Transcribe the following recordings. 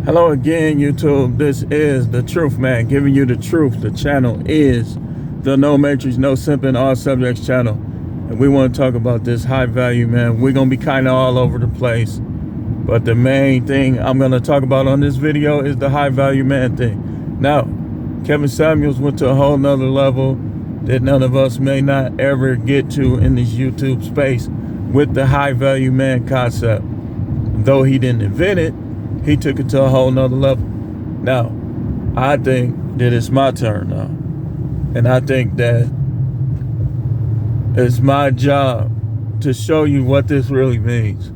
Hello again, YouTube. This is The Truth Man, giving you the truth. The channel is the No Matrix, No Simping, All Subjects channel. And we want to talk about this high value man. We're going to be kind of all over the place. But the main thing I'm going to talk about on this video is the high value man thing. Now, Kevin Samuels went to a whole nother level that none of us may not ever get to in this YouTube space with the high value man concept. Though he didn't invent it, he took it to a whole nother level. Now, I think that it's my turn now. And I think that it's my job to show you what this really means.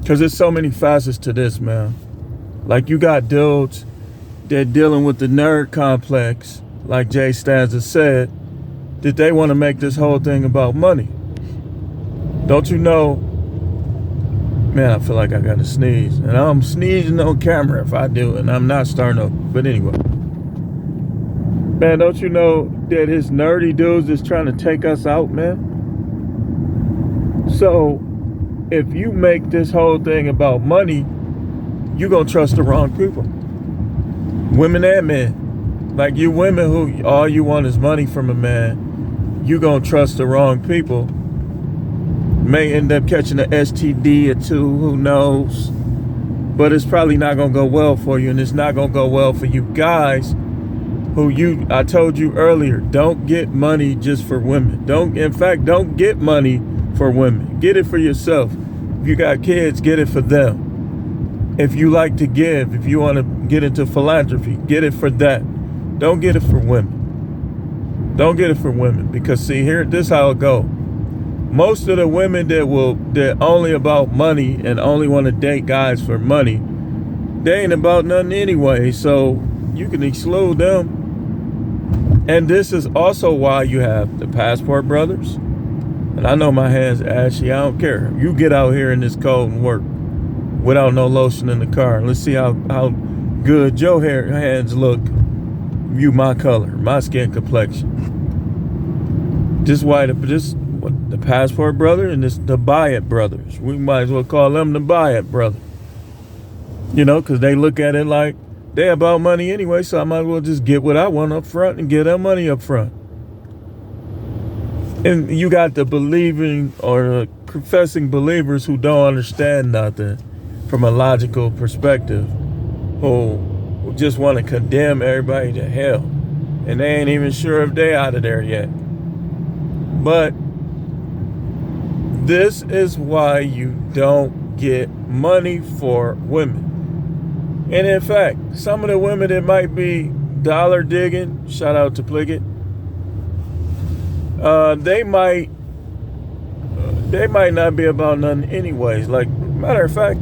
Because there's so many facets to this, man. Like, you got dudes that dealing with the nerd complex, like Jay Stanza said, that they want to make this whole thing about money. Don't you know? Man, I feel like I got to sneeze. And I'm sneezing on camera if I do, and I'm not starting up. But anyway. Man, don't you know that his nerdy dudes is trying to take us out, man? So, if you make this whole thing about money, you're going to trust the wrong people. Women and men. Like, you women who all you want is money from a man, you're going to trust the wrong people. May end up catching an STD or two, who knows? But it's probably not going to go well for you, and it's not going to go well for you guys who I told you earlier, don't get money just for women. Don't get money for women. Get it for yourself. If you got kids, get it for them. If you like to give, if you want to get into philanthropy, get it for that. Don't get it for women. Don't get it for women, because see, here, this how it go. Most of the women that only about money and only want to date guys for money, they ain't about nothing anyway, so you can exclude them. And this is also why you have the Passport Brothers. And I know my hands ashy, I don't care. You get out here in this cold and work without no lotion in the car. Let's see how good your hands look. You my color, my skin complexion. The Passport Brother and the Buy-It Brothers. We might as well call them the Buy-It Brother. You know, because they look at it like they about money anyway, so I might as well just get what I want up front and get that money up front. And you got the believing or professing believers who don't understand nothing from a logical perspective, who just want to condemn everybody to hell. And they ain't even sure if they out of there yet. But this is why you don't get money for women. And in fact, some of the women that might be dollar digging, shout out to Pliget, they might not be about nothing anyways. Like, matter of fact,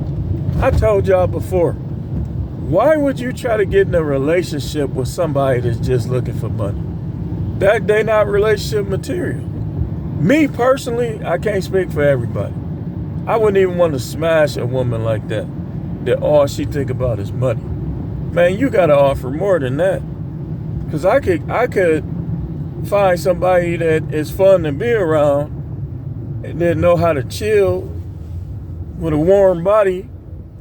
I told y'all before, why would you try to get in a relationship with somebody that's just looking for money? That they not relationship material. Me personally, I can't speak for everybody. I wouldn't even want to smash a woman like that all she think about is money. Man, you gotta offer more than that. Cause I could find somebody that is fun to be around and that know how to chill with a warm body.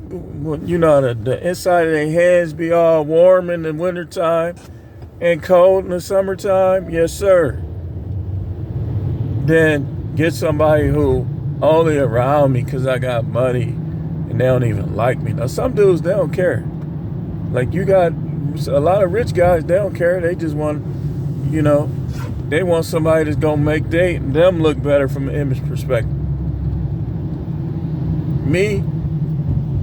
You know, the inside of their hands be all warm in the wintertime and cold in the summertime. Yes, sir. Then get somebody who only around me because I got money and they don't even like me. Now, some dudes, they don't care. Like, you got a lot of rich guys, they don't care. They just want, you know, they want somebody that's going to make them look better from an image perspective. Me,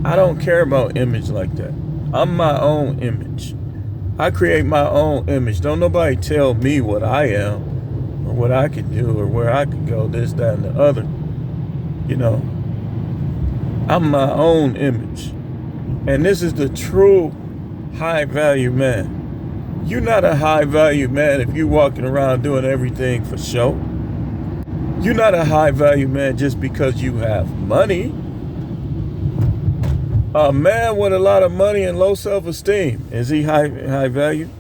I don't care about image like that. I'm my own image. I create my own image. Don't nobody tell me what I am or what I can do or where I can go, this, that, and the other. You know, I'm my own image. And this is the true high value man. You're not a high value man if you're walking around doing everything for show. You're not a high value man just because you have money. A man with a lot of money and low self-esteem, is he high value?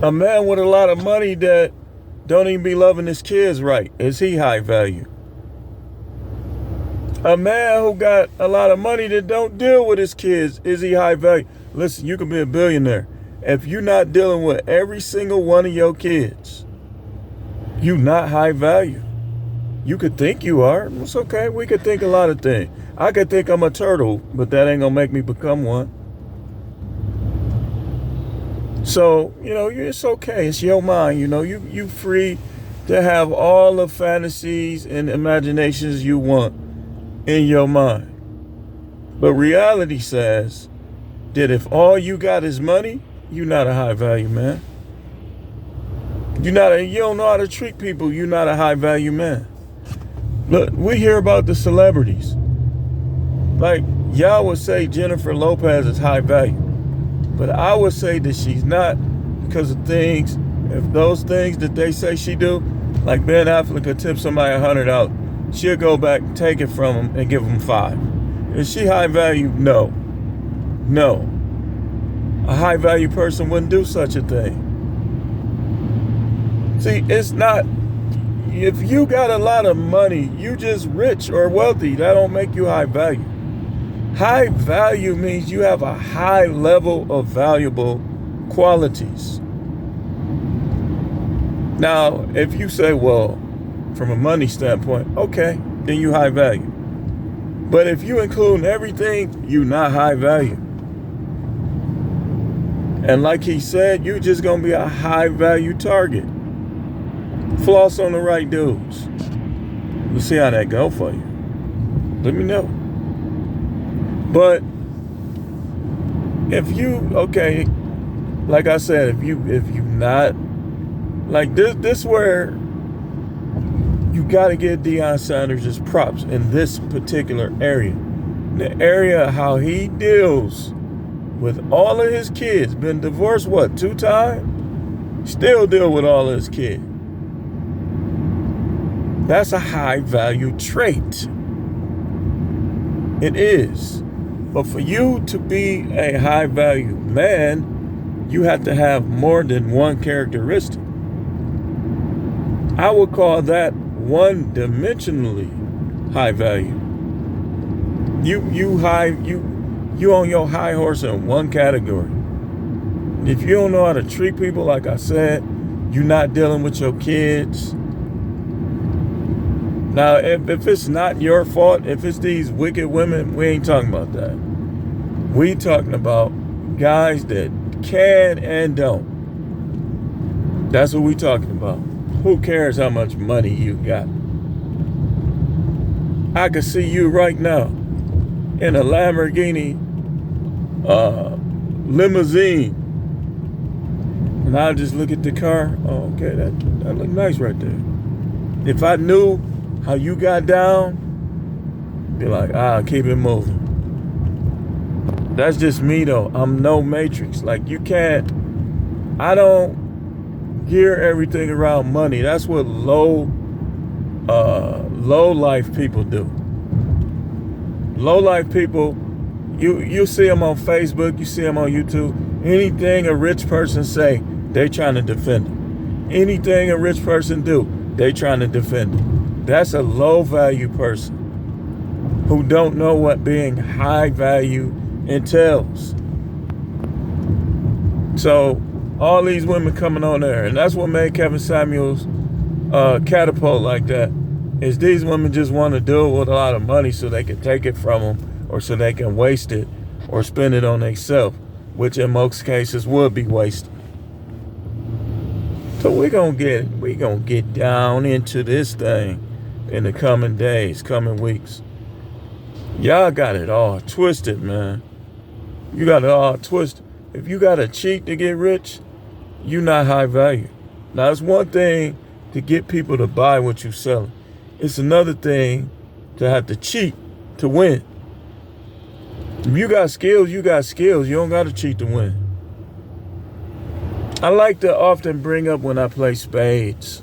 A man with a lot of money that don't even be loving his kids right, is he high value? A man who got a lot of money that don't deal with his kids, is he high value? Listen, you can be a billionaire. If you're not dealing with every single one of your kids, you not high value. You could think you are. It's okay. We could think a lot of things. I could think I'm a turtle, but that ain't gonna make me become one. So, it's okay. It's your mind. You free to have all the fantasies and imaginations you want in your mind. But reality says that if all you got is money, you're not a high value man. You don't know how to treat people, you're not a high value man. Look, we hear about the celebrities. Like, y'all would say Jennifer Lopez is high value. But I would say that she's not, because of things, if those things that they say she do, like Ben Affleck could tip somebody $100, she'll go back and take it from him and give him $5. Is she high value? No. A high value person wouldn't do such a thing. See, it's not, if you got a lot of money, you just rich or wealthy. That don't make you high value. High value means you have a high level of valuable qualities. Now, if you say, well, from a money standpoint, okay, then you high value. But if you include everything, you not high value. And like he said, you just gonna be a high value target. Floss on the right dudes. We'll see how that go for you. Let me know. But if you, okay, like I said, if you not, like this where you got to get Deion Sanders his props in this particular area. The area how he deals with all of his kids. Been divorced, 2 times? Still deal with all of his kids. That's a high value trait. It is. But for you to be a high value man, you have to have more than one characteristic. I would call that one-dimensionally high value. You on your high horse in one category. If you don't know how to treat people, like I said, you're not dealing with your kids. Now, if it's not your fault, if it's these wicked women, we ain't talking about that. We talking about guys that can and don't. That's what we talking about. Who cares how much money you got? I could see you right now in a Lamborghini limousine. And I'll just look at the car. Oh, okay, that look nice right there. If I knew how you got down, be like, keep it moving. That's just me though. I'm no Matrix. Like I don't gear everything around money. That's what low life people do. Low life people, you see them on Facebook, you see them on YouTube. Anything a rich person say, they trying to defend them. Anything a rich person do, they trying to defend them. That's a low value person who don't know what being high value entails. So all these women coming on there, and that's what made Kevin Samuels catapult like that, is these women just want to do it with a lot of money so they can take it from them, or so they can waste it or spend it on themselves, which in most cases would be wasted. So we gonna get down into this thing in the coming days, coming weeks. Y'all got it all twisted, man. You got it all twisted. If you gotta cheat to get rich, you not high value. Now, it's one thing to get people to buy what you selling. It's another thing to have to cheat to win. If you got skills, you got skills. You don't gotta cheat to win. I like to often bring up when I play spades.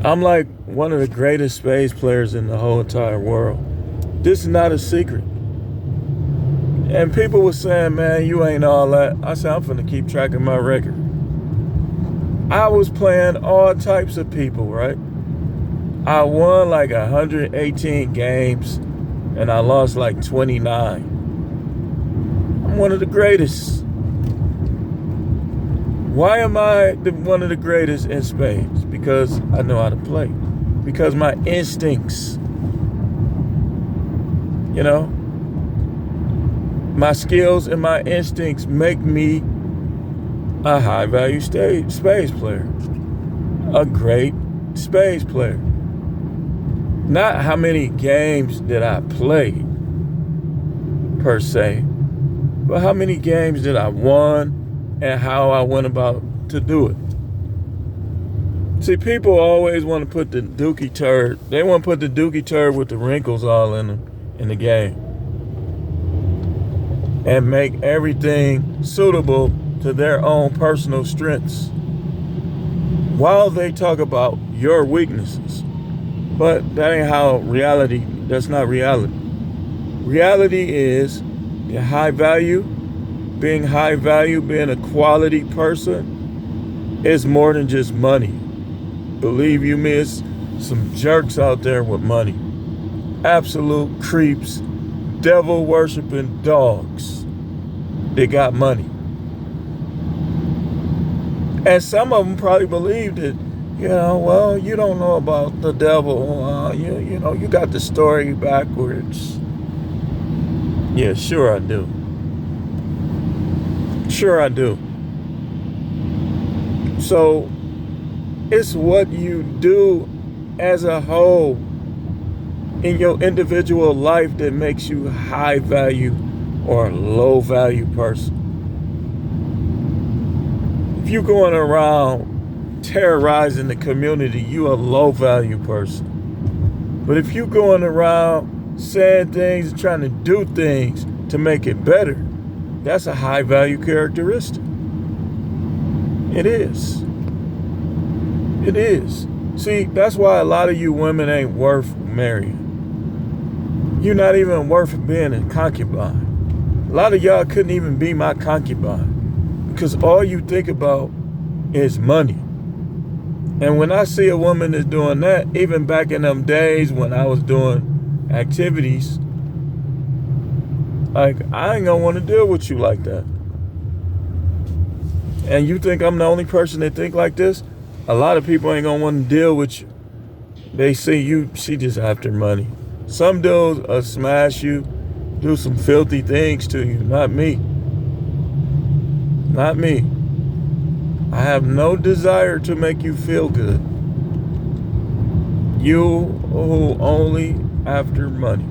I'm like one of the greatest spades players in the whole entire world. This is not a secret. And people were saying, man, you ain't all that. I said, I'm finna keep track of my record. I was playing all types of people, right? I won like 118 games and I lost like 29. I'm one of the greatest. Why am I one of the greatest in spades? Because I know how to play. Because my instincts, my skills and my instincts make me a high value spades player. A great spades player. Not how many games did I play, per se, but how many games did I won and how I went about to do it. See, people always want to put the dookie turd. They want to put the dookie turd with the wrinkles all in them in the game. And make everything suitable to their own personal strengths. While they talk about your weaknesses. But that ain't how reality, that's not reality. Reality is your high value, being a quality person is more than just money. Believe you me, it's some jerks out there with money. Absolute creeps, devil worshiping dogs. They got money. And some of them probably believed it. Well, you don't know about the devil. You got the story backwards. Yeah, sure I do. Sure I do. So, it's what you do as a whole in your individual life that makes you high value or low value person. If you're going around terrorizing the community, you a low value person. But if you going around saying things and trying to do things to make it better, that's a high value characteristic. It is. It is. See, that's why a lot of you women ain't worth marrying. You're not even worth being a concubine. A lot of y'all couldn't even be my concubine because all you think about is money. And when I see a woman that's doing that, even back in them days when I was doing activities, like, I ain't gonna want to deal with you like that. And you think I'm the only person that think like this? A lot of people ain't gonna want to deal with you. They see she just after money. Some dudes smash you, do some filthy things to you. Not me. Not me. I have no desire to make you feel good. You who only after money.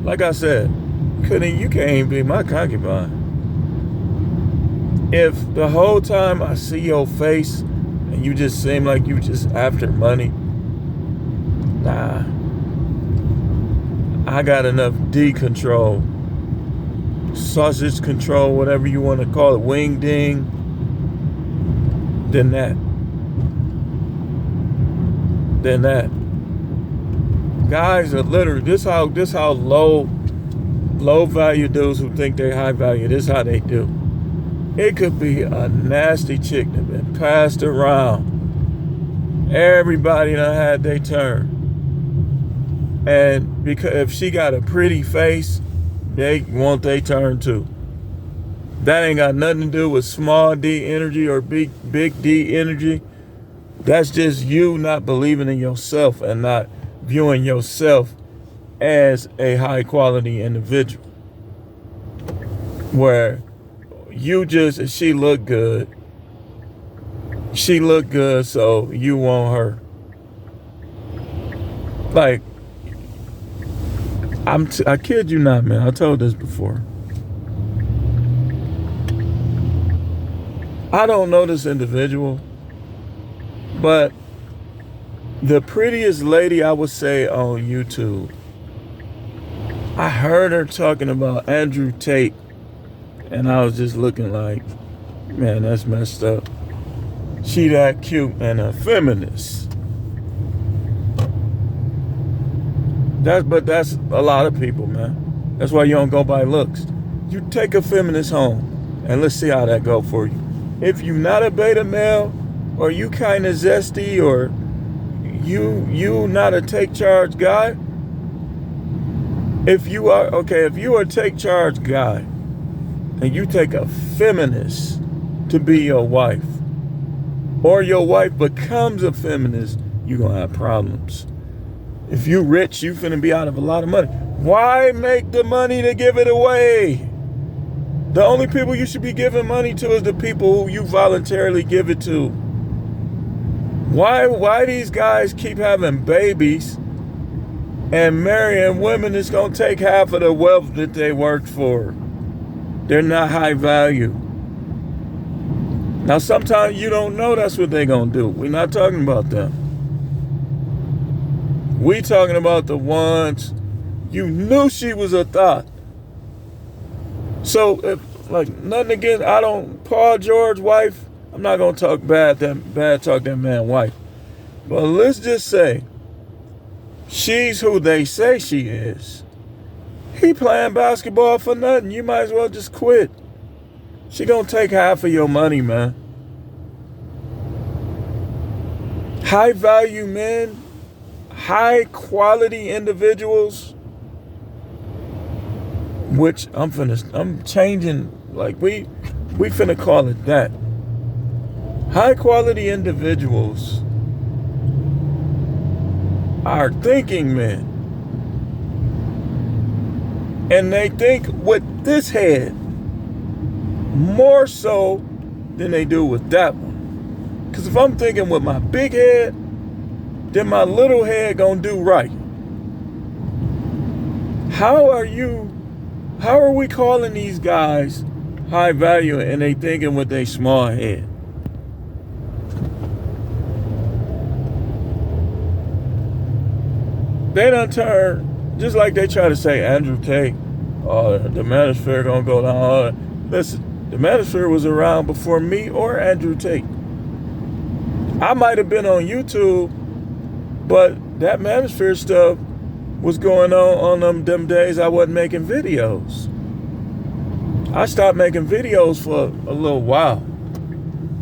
Like I said, you can't even be my concubine. If the whole time I see your face and you just seem like you just after money, nah. I got enough D control, sausage control, whatever you want to call it, wing ding, than that. Guys are literally, this how low value dudes who think they high value, this how they do. It could be a nasty chick that been passed around. Everybody done had their turn. And because if she got a pretty face, they want their turn too. That ain't got nothing to do with small D energy or big D energy. That's just you not believing in yourself and not viewing yourself as a high quality individual. Where she look good. She look good, so you want her. Like, I kid you not, man. I told this before. I don't know this individual, but the prettiest lady I would say on YouTube, I heard her talking about Andrew Tate, and I was just looking like, man, that's messed up. She that cute and a feminist. But that's a lot of people, man. That's why you don't go by looks. You take a feminist home, and let's see how that go for you. If you're not a beta male, or you kind of zesty, or You not a take charge guy? If you are a take charge guy and you take a feminist to be your wife, or your wife becomes a feminist, you're gonna have problems. If you rich, you finna be out of a lot of money. Why make the money to give it away? The only people you should be giving money to is the people who you voluntarily give it to. Why these guys keep having babies and marrying women that's gonna take half of the wealth that they worked for? They're not high value. Now sometimes you don't know that's what they're gonna do. We're not talking about them. We talking about the ones you knew she was a thought. So, nothing against, Paul George's wife, I'm not gonna talk bad talk that man's wife. But let's just say, she's who they say she is. He playing basketball for nothing. You might as well just quit. She gonna take half of your money, man. High value men, high quality individuals, which I'm changing, we finna call it that. High quality individuals are thinking men. And they think with this head more so than they do with that one. Because if I'm thinking with my big head, then my little head gonna do right. How are we calling these guys high value and they thinking with their small head? They done turn, just like they try to say Andrew Tate, the manosphere gonna go down. Listen, the manosphere was around before me or Andrew Tate. I might have been on YouTube, but that manosphere stuff was going on them days I wasn't making videos. I stopped making videos for a little while,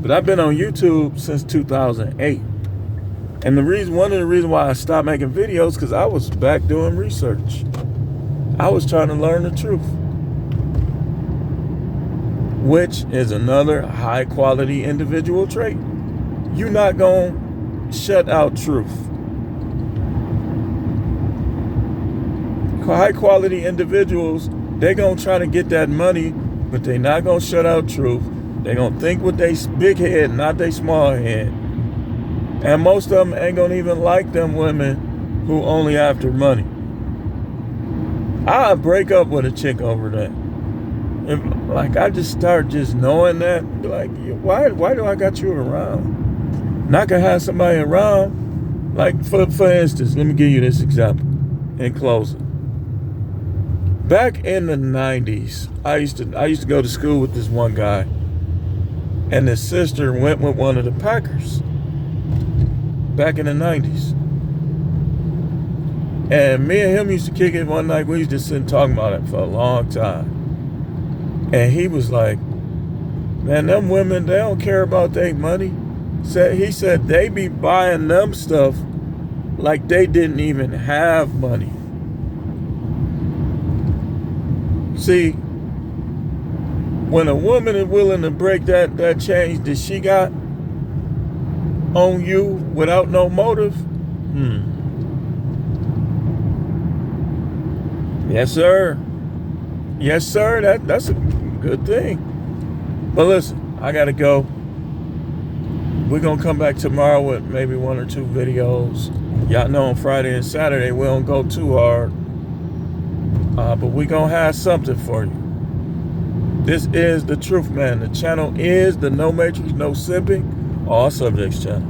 but I've been on YouTube since 2008. And one of the reasons why I stopped making videos, because I was back doing research. I was trying to learn the truth, which is another high quality individual trait. You're not gonna shut out truth. High quality individuals, they're gonna try to get that money, but they're not gonna shut out truth. They're gonna think with their big head, not their small head. And most of them ain't gonna even like them women who only after money. I'll break up with a chick over that. If, I just start just knowing that, why do I got you around? Not gonna have somebody around. For instance, let me give you this example in closing. Back in the 90s, I used to go to school with this one guy, and his sister went with one of the Packers. Back in the 90s. And me and him used to kick it one night. We used to sit and talk about it for a long time. And he was like, man, them women, they don't care about their money. He said they be buying them stuff like they didn't even have money. See, when a woman is willing to break that change that she got on you without no motive, yes sir, that's a good thing. But listen, I gotta go. We're gonna come back tomorrow with maybe 1 or 2 videos. Y'all know on Friday and Saturday we don't go too hard, but we gonna have something for you. This is The Truth Man. The channel is the No Matrix, No Sipping, All Subjects channel.